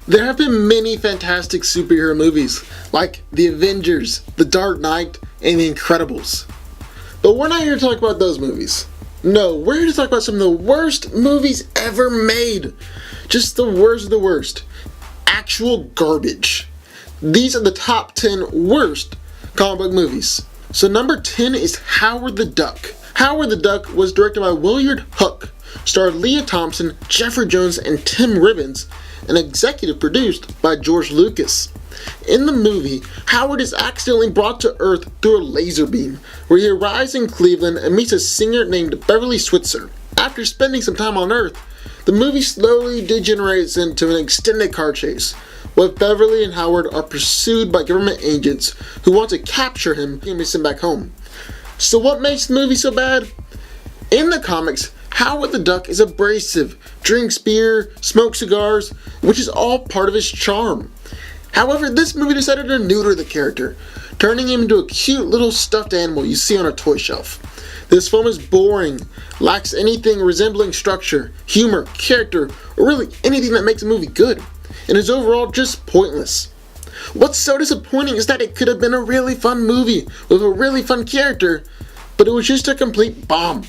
There have been many fantastic superhero movies, like The Avengers, The Dark Knight, and The Incredibles. But we're not here to talk about those movies. No, we're here to talk about some of the worst movies ever made. Just the worst of the worst. Actual garbage. These are the top 10 worst comic book movies. So number 10 is Howard the Duck. Howard the Duck was directed by Willard Huyck, starred Leah Thompson, Jeffrey Jones, and Tim Ribbons, and executive produced by George Lucas. In the movie, Howard is accidentally brought to Earth through a laser beam, where he arrives in Cleveland and meets a singer named Beverly Switzer. After spending some time on Earth, the movie slowly degenerates into an extended car chase, where Beverly and Howard are pursued by government agents who want to capture him and be sent back home. So what makes the movie so bad? In the comics, Howard the Duck is abrasive, drinks beer, smokes cigars, which is all part of his charm. However, this movie decided to neuter the character, turning him into a cute little stuffed animal you see on a toy shelf. This film is boring, lacks anything resembling structure, humor, character, or really anything that makes a movie good, and is overall just pointless. What's so disappointing is that it could have been a really fun movie with a really fun character, but it was just a complete bomb.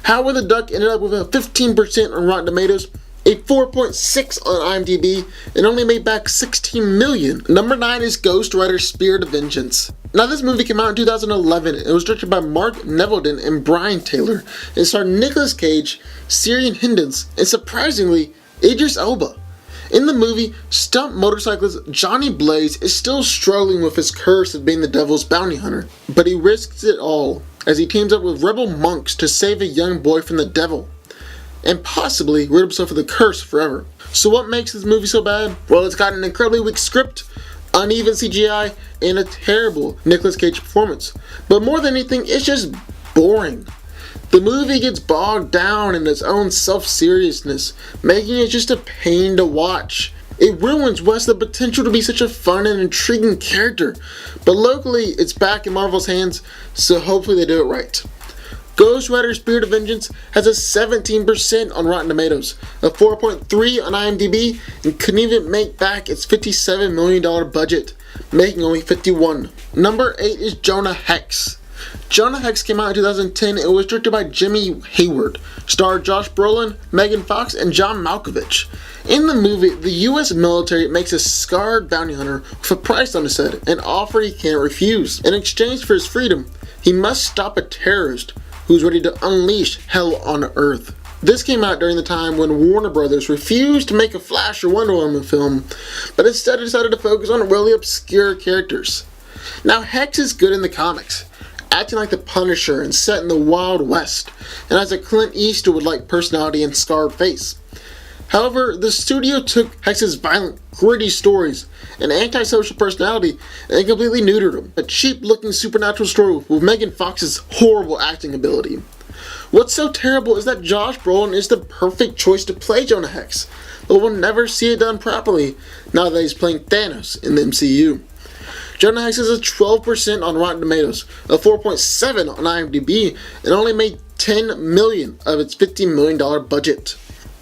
Howard the Duck ended up with a 15% on Rotten Tomatoes, a 4.6 on IMDb, and only made back $16 million. Number 9 is Ghost Rider Spirit of Vengeance. Now this movie came out in 2011. It was directed by Mark Neveldon and Brian Taylor, and starred Nicolas Cage, Syrian Hindens, and surprisingly, Idris Elba. In the movie, stunt motorcyclist Johnny Blaze is still struggling with his curse of being the devil's bounty hunter, but he risks it all as he teams up with rebel monks to save a young boy from the devil, and possibly rid himself of the curse forever. So what makes this movie so bad? Well, it's got an incredibly weak script, uneven CGI, and a terrible Nicolas Cage performance. But more than anything, it's just boring. The movie gets bogged down in its own self-seriousness, making it just a pain to watch. It ruins what has the potential to be such a fun and intriguing character, but locally it's back in Marvel's hands, so hopefully they do it right. Ghost Rider Spirit of Vengeance has a 17% on Rotten Tomatoes, a 4.3 on IMDb, and couldn't even make back its $57 million budget, making only 51. Number 8 is Jonah Hex. Jonah Hex came out in 2010 and was directed by Jimmy Hayward, starred Josh Brolin, Megan Fox, and John Malkovich. In the movie, the US military makes a scarred bounty hunter with a price on his head, an offer he can't refuse. In exchange for his freedom, he must stop a terrorist who's ready to unleash hell on Earth. This came out during the time when Warner Brothers refused to make a Flash or Wonder Woman film, but instead decided to focus on really obscure characters. Now, Hex is good in the comics, acting like the Punisher and set in the Wild West, and has a Clint Eastwood-like personality and scarred face. However, the studio took Hex's violent, gritty stories and antisocial personality and completely neutered him. A cheap-looking supernatural story with Megan Fox's horrible acting ability. What's so terrible is that Josh Brolin is the perfect choice to play Jonah Hex, but we'll never see it done properly now that he's playing Thanos in the MCU. Jonah Hex has a 12% on Rotten Tomatoes, a 4.7 on IMDb, and only made $10 million of its $50 million budget.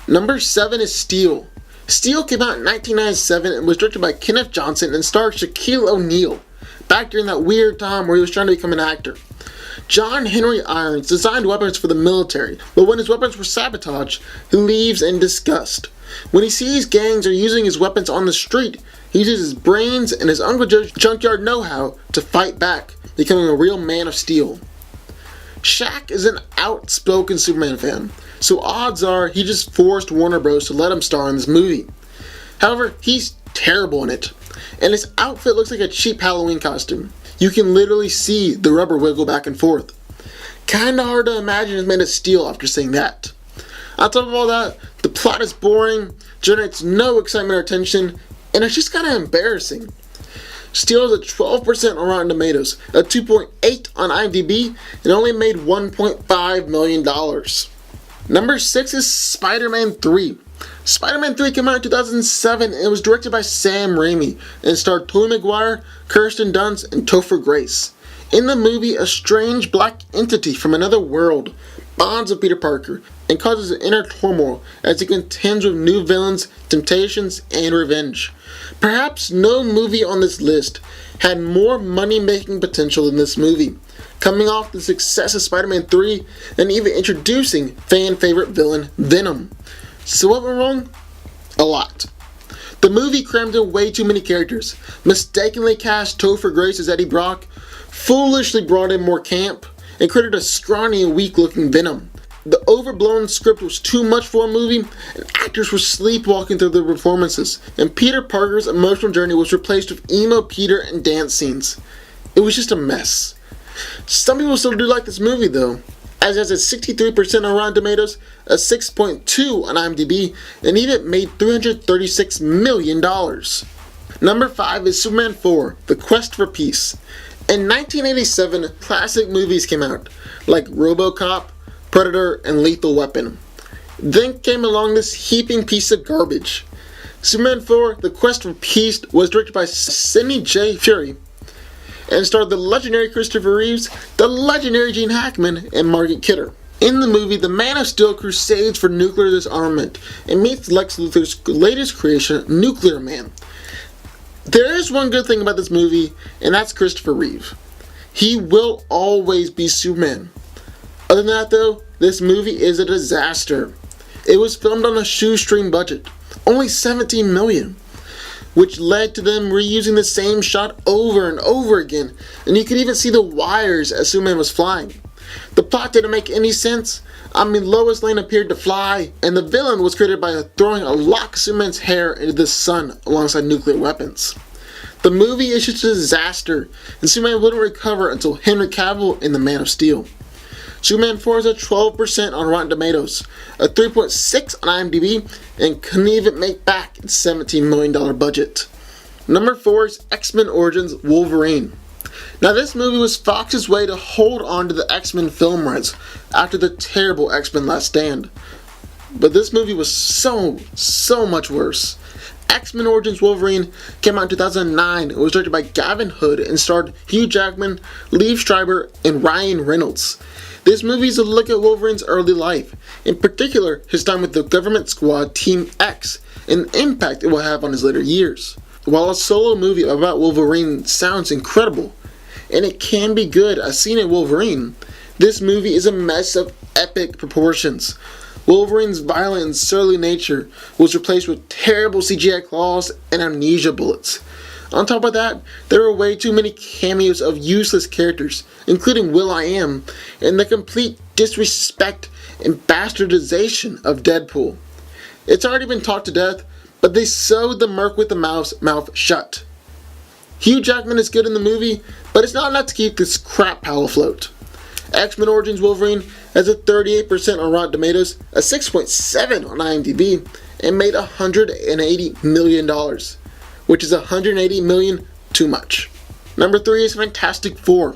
Number 7 is Steel. Steel came out in 1997 and was directed by Kenneth Johnson and starred Shaquille O'Neal, back during that weird time where he was trying to become an actor. John Henry Irons designed weapons for the military, but when his weapons were sabotaged, he leaves in disgust. When he sees gangs are using his weapons on the street, he uses his brains and his Uncle Joe's junkyard know-how to fight back, becoming a real man of steel. Shaq is an outspoken Superman fan, so odds are he just forced Warner Bros. To let him star in this movie. However, he's terrible in it, and his outfit looks like a cheap Halloween costume. You can literally see the rubber wiggle back and forth. Kinda hard to imagine it's made of steel after seeing that. On top of all that, the plot is boring, generates no excitement or attention, and it's just kinda embarrassing. Steel has a 12% on Rotten Tomatoes, a 2.8 on IMDb, and only made $1.5 million. Number 6 is Spider-Man 3. Spider-Man 3 came out in 2007 and was directed by Sam Raimi and starred Tobey Maguire, Kirsten Dunst, and Topher Grace. In the movie, a strange black entity from another world bonds with Peter Parker, and causes inner turmoil as he contends with new villains, temptations, and revenge. Perhaps no movie on this list had more money-making potential than this movie, coming off the success of Spider-Man 3 and even introducing fan-favorite villain Venom. So what went wrong? A lot. The movie crammed in way too many characters, mistakenly cast Topher Grace as Eddie Brock, foolishly brought in more camp, and created a scrawny and weak-looking Venom. The overblown script was too much for a movie, and actors were sleepwalking through their performances, and Peter Parker's emotional journey was replaced with emo Peter and dance scenes. It was just a mess. Some people still do like this movie though, as it has a 63% on Rotten Tomatoes, a 6.2 on IMDb, and even made $336 million. Number 5 is Superman 4, The Quest for Peace. In 1987, classic movies came out, like RoboCop, Predator, and Lethal Weapon. Then came along this heaping piece of garbage. Superman 4, The Quest for Peace was directed by Sidney J. Furie, and starred the legendary Christopher Reeves, the legendary Gene Hackman, and Margaret Kidder. In the movie, the Man of Steel crusades for nuclear disarmament and meets Lex Luthor's latest creation, Nuclear Man. There is one good thing about this movie, and that's Christopher Reeve. He will always be Superman. Other than that though, this movie is a disaster. It was filmed on a shoestring budget, only $17 million, which led to them reusing the same shot over and over again, and you could even see the wires as Superman was flying. The plot didn't make any sense. Lois Lane appeared to fly, and the villain was created by throwing a lock of Superman's hair into the sun alongside nuclear weapons. The movie is just a disaster, and Superman wouldn't recover until Henry Cavill in The Man of Steel. Superman 4 is a 12% on Rotten Tomatoes, a 3.6 on IMDb, and couldn't even make back its $17 million budget. Number 4 is X-Men Origins Wolverine. Now this movie was Fox's way to hold on to the X-Men film rights after the terrible X-Men Last Stand. But this movie was so much worse. X-Men Origins Wolverine came out in 2009. It was directed by Gavin Hood and starred Hugh Jackman, Liev Schreiber, and Ryan Reynolds. This movie is a look at Wolverine's early life, in particular his time with the government squad Team X, and the impact it will have on his later years. While a solo movie about Wolverine sounds incredible, and it can be good as seen in Wolverine, this movie is a mess of epic proportions. Wolverine's violent and surly nature was replaced with terrible CGI claws and amnesia bullets. On top of that, there were way too many cameos of useless characters, including Will.i.am, and the complete disrespect and bastardization of Deadpool. It's already been talked to death, but they sewed the Merc with the Mouse mouth shut. Hugh Jackman is good in the movie, but it's not enough to keep this crap pile afloat. X-Men Origins Wolverine has a 38% on Rotten Tomatoes, a 6.7 on IMDb, and made $180 million, which is $180 million too much. Number 3 is Fantastic Four.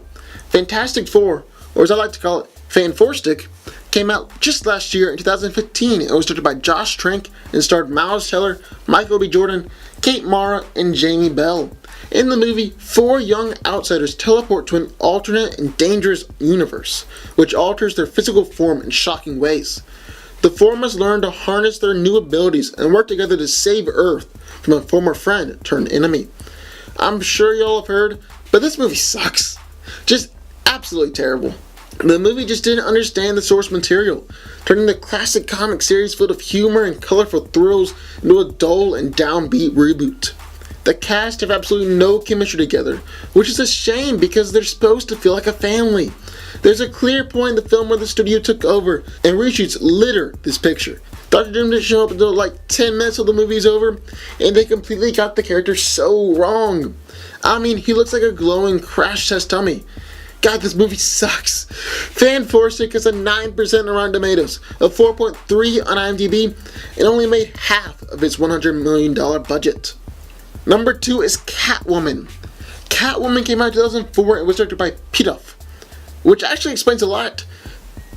Fantastic Four, or as I like to call it, Fan-4-Stick, came out just last year in 2015. It was directed by Josh Trank and starred Miles Teller, Michael B. Jordan, Kate Mara, and Jamie Bell. In the movie, 4 young outsiders teleport to an alternate and dangerous universe, which alters their physical form in shocking ways. The 4 must learn to harness their new abilities and work together to save Earth from a former friend turned enemy. I'm sure y'all have heard, but this movie sucks. Just absolutely terrible. The movie just didn't understand the source material, turning the classic comic series filled with humor and colorful thrills into a dull and downbeat reboot. The cast have absolutely no chemistry together, which is a shame because they're supposed to feel like a family. There's a clear point in the film where the studio took over, and reshoots litter this picture. Dr. Doom didn't show up until like 10 minutes till the movie's over, and they completely got the character so wrong. He looks like a glowing crash test dummy. God, this movie sucks. Fan-4-Stick has a 9% on Rotten Tomatoes, a 4.3 on IMDb, and only made half of its $100 million budget. Number 2 is Catwoman. Catwoman came out in 2004 and was directed by Pete, which actually explains a lot.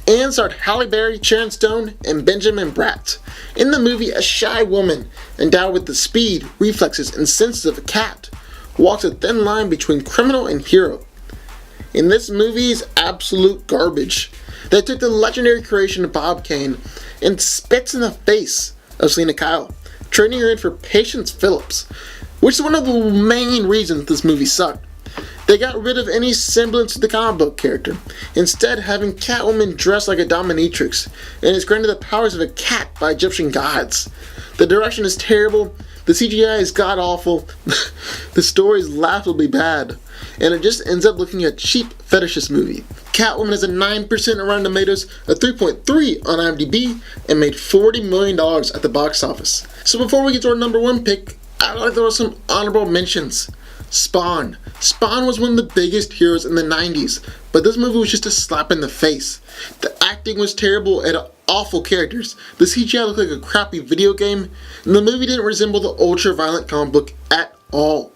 And starred Halle Berry, Sharon Stone, and Benjamin Bratt. In the movie, a shy woman, endowed with the speed, reflexes, and senses of a cat, walks a thin line between criminal and hero. And this movie is absolute garbage. that took the legendary creation of Bob Kane and spits in the face of Selina Kyle, trading her in for Patience Phillips, which is one of the main reasons this movie sucked. They got rid of any semblance to the comic book character, instead having Catwoman dressed like a dominatrix, and is granted the powers of a cat by Egyptian gods. The direction is terrible, the CGI is god-awful, the story is laughably bad, and it just ends up looking like a cheap fetishist movie. Catwoman has a 9% on Rotten Tomatoes, a 3.3 on IMDb, and made $40 million at the box office. So before we get to our number one pick, I'd like to throw some honorable mentions. Spawn. Spawn was one of the biggest heroes in the 90s, but this movie was just a slap in the face. The acting was terrible and awful characters. The CGI looked like a crappy video game, and the movie didn't resemble the ultra-violent comic book at all.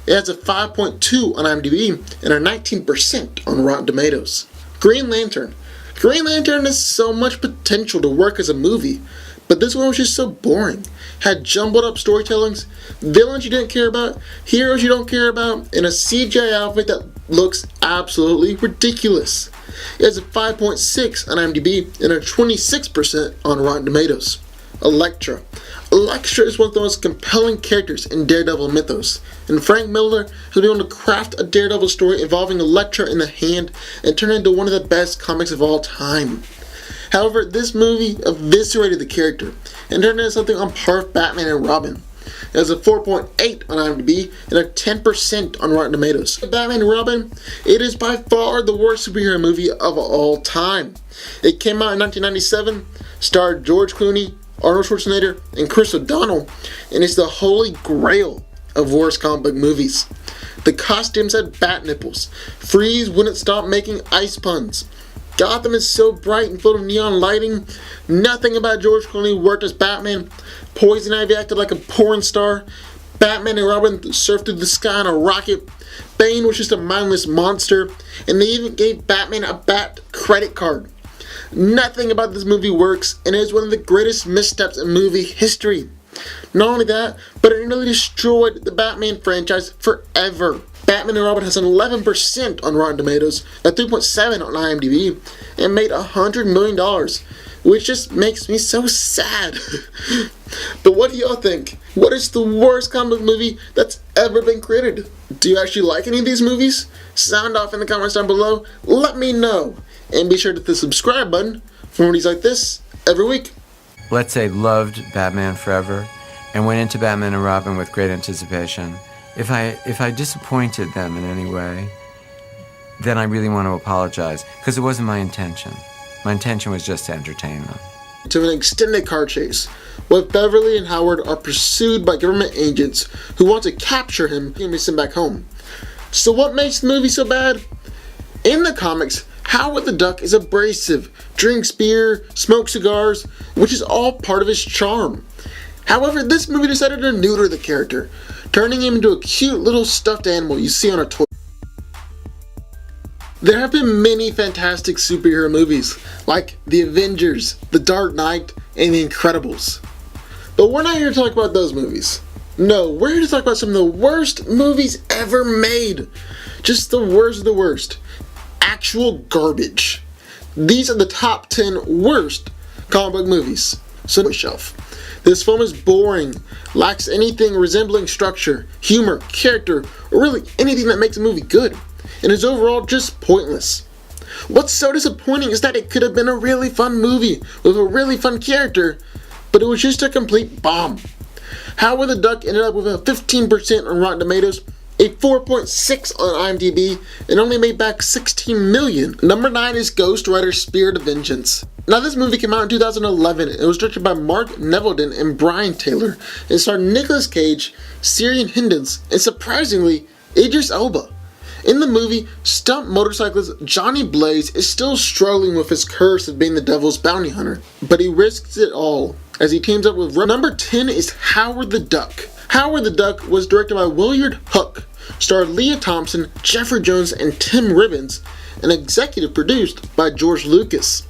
It has a 5.2 on IMDb and a 19% on Rotten Tomatoes. Green Lantern. Green Lantern has so much potential to work as a movie, but this one was just so boring. Had jumbled up storytellings, villains you didn't care about, heroes you don't care about, and a CGI outfit that looks absolutely ridiculous. It has a 5.6 on IMDb and a 26% on Rotten Tomatoes. Elektra. Elektra is one of the most compelling characters in Daredevil mythos, and Frank Miller has been able to craft a Daredevil story involving Elektra in the hand and turn it into one of the best comics of all time. However, this movie eviscerated the character and turned it into something on par with Batman and Robin. It has a 4.8 on IMDb and a 10% on Rotten Tomatoes. Batman and Robin, it is by far the worst superhero movie of all time. It came out in 1997, starred George Clooney, Arnold Schwarzenegger, and Chris O'Donnell, and it's the holy grail of worst comic book movies. The costumes had bat nipples. Freeze wouldn't stop making ice puns. Gotham is so bright and full of neon lighting. Nothing about George Clooney worked as Batman. Poison Ivy acted like a porn star. Batman and Robin surfed through the sky on a rocket. Bane was just a mindless monster. And they even gave Batman a bat credit card. Nothing about this movie works, and it is one of the greatest missteps in movie history. Not only that, but it nearly destroyed the Batman franchise forever. Batman and Robin has an 11% on Rotten Tomatoes, a 3.7 on IMDb, and made $100 million, which just makes me so sad. But what do y'all think? What is the worst comic book movie that's ever been created? Do you actually like any of these movies? Sound off in the comments down below. Let me know. And be sure to hit the subscribe button for movies like this every week. Let's say loved Batman Forever and went into Batman and Robin with great anticipation. If I disappointed them in any way, then I really want to apologize, because it wasn't my intention. My intention was just to entertain them. To an extended car chase, where Beverly and Howard are pursued by government agents who want to capture him and be sent back home. So what makes the movie so bad? In the comics, Howard the Duck is abrasive, drinks beer, smokes cigars, which is all part of his charm. However, this movie decided to neuter the character, turning him into a cute little stuffed animal you see on a toy. There have been many fantastic superhero movies, like The Avengers, The Dark Knight, and The Incredibles. But we're not here to talk about those movies. No, we're here to talk about some of the worst movies ever made. Just the worst of the worst. Actual garbage. These are the top 10 worst comic book movies. So shelf. This film is boring, lacks anything resembling structure, humor, character, or really anything that makes a movie good, and is overall just pointless. What's so disappointing is that it could have been a really fun movie with a really fun character, but it was just a complete bomb. Howard the Duck ended up with a 15% on Rotten Tomatoes, a 4.6 on IMDb, and only made back $16 million. Number 9 is Ghost Rider Spirit of Vengeance. Now this movie came out in 2011. It was directed by Mark Neveldine and Brian Taylor. It starred Nicolas Cage, Syrian Hindens, and surprisingly, Idris Elba. In the movie, stunt motorcyclist Johnny Blaze is still struggling with his curse of being the devil's bounty hunter, but he risks it all as he teams up with... Number 10 is Howard the Duck. Howard the Duck was directed by Willard Hook, starred Leah Thompson, Jeffrey Jones, and Tim Ribbons, and executive produced by George Lucas.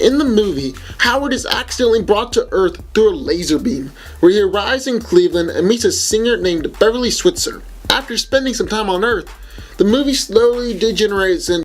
In the movie, Howard is accidentally brought to Earth through a laser beam, where he arrives in Cleveland and meets a singer named Beverly Switzer. After spending some time on Earth, the movie slowly degenerates into